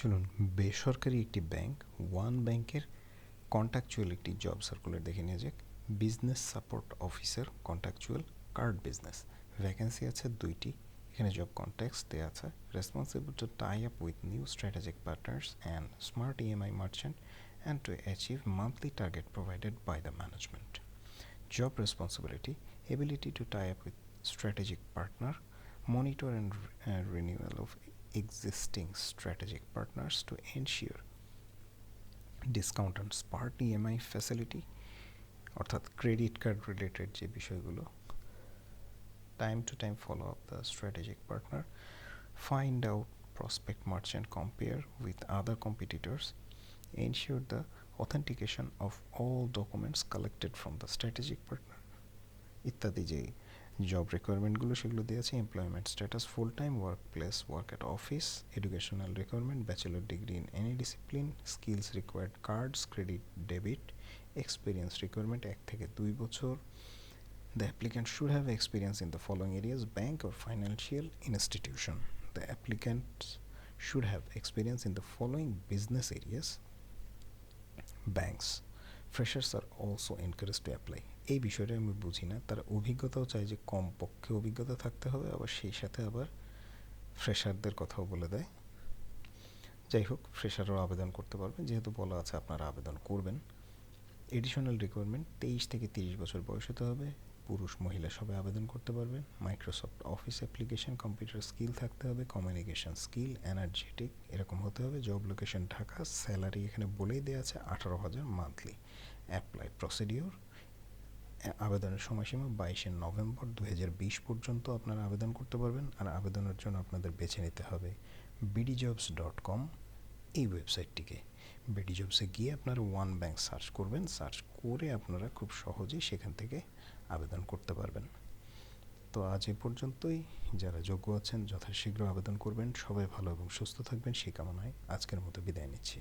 চলুন বেসরকারি একটি ব্যাংক ওয়ান ব্যাংকের কন্ট্রাকচুয়াল একটি জব সার্কুলার দেখে নিয়ে যাক। Business support officer contractual card business, vacancy আছে 2টি। এখানে জব কন্টেক্সট দেওয়া আছে, responsible to tie up with new strategic partners and smart EMI merchant and to achieve monthly target provided by the management. Job responsibility: ability to tie up with strategic partner, monitor and renewal of existing strategic partners to ensure discount and smart EMI facility অর্থাৎ credit card related যে বিষয়গুলো, time to time follow up the strategic partner, find out prospect merchant, compare with other competitors, ensure the authentication of all documents collected from the strategic partner ইত্যাদি। যে job রিকোয়ারমেন্টগুলো সেগুলো দেওয়া আছে। Employment status: full time, work place, work at office, educational requirement, bachelor degree in any discipline, skills required, cards, credit, debit, experience requirement 1 থেকে 2 বছর। The applicant should have experience in the following areas: bank or financial institution. The applicant should have experience in the following business areas: banks. Freshers are also encouraged to apply. এই বিষয়টা আমি বুঝি না, তারা অভিজ্ঞতাও চাই যে কমপক্ষে অভিজ্ঞতা থাকতে হবে, আবার সেই সাথে আবার ফ্রেশারদের কথাও বলে দেয়। যাই হোক, ফ্রেশারও আবেদন করতে পারবেন, যেহেতু বলা আছে আপনারা আবেদন করবেন। এডিশনাল রিকোয়ারমেন্ট: 23 থেকে 30 বছর বয়স হতে হবে, পুরুষ মহিলা সবাই আবেদন করতে পারবেন। Microsoft office application, computer skill থাকতে হবে, কমিউনিকেশন স্কিল, এনার্জেটিক এরকম হতে হবে। Job location Dhaka. স্যালারি এখানে বলেই দেওয়া আছে 18,000 মান্থলি। অ্যাপ্লাই প্রসিডিওর: আবেদনের সময়সীমা 22শে নভেম্বর 2020 পর্যন্ত আপনারা আবেদন করতে পারবেন। আর আবেদনের জন্য আপনাদের বেছে নিতে হবে bdjobs.com এই ওয়েবসাইটটিকে। বিডিজবসে গিয়ে আপনারা ওয়ান ব্যাংক সার্চ করবেন, সার্চ করে আপনারা খুব সহজেই সেখান থেকে আবেদন করতে পারবেন। তো আজ এ পর্যন্তই। যারা যোগ্য আছেন যথাশীঘ্র আবেদন করবেন। সবাই ভালো এবং সুস্থ থাকবেন সেই কামনায় আজকের মতো বিদায় নিচ্ছি।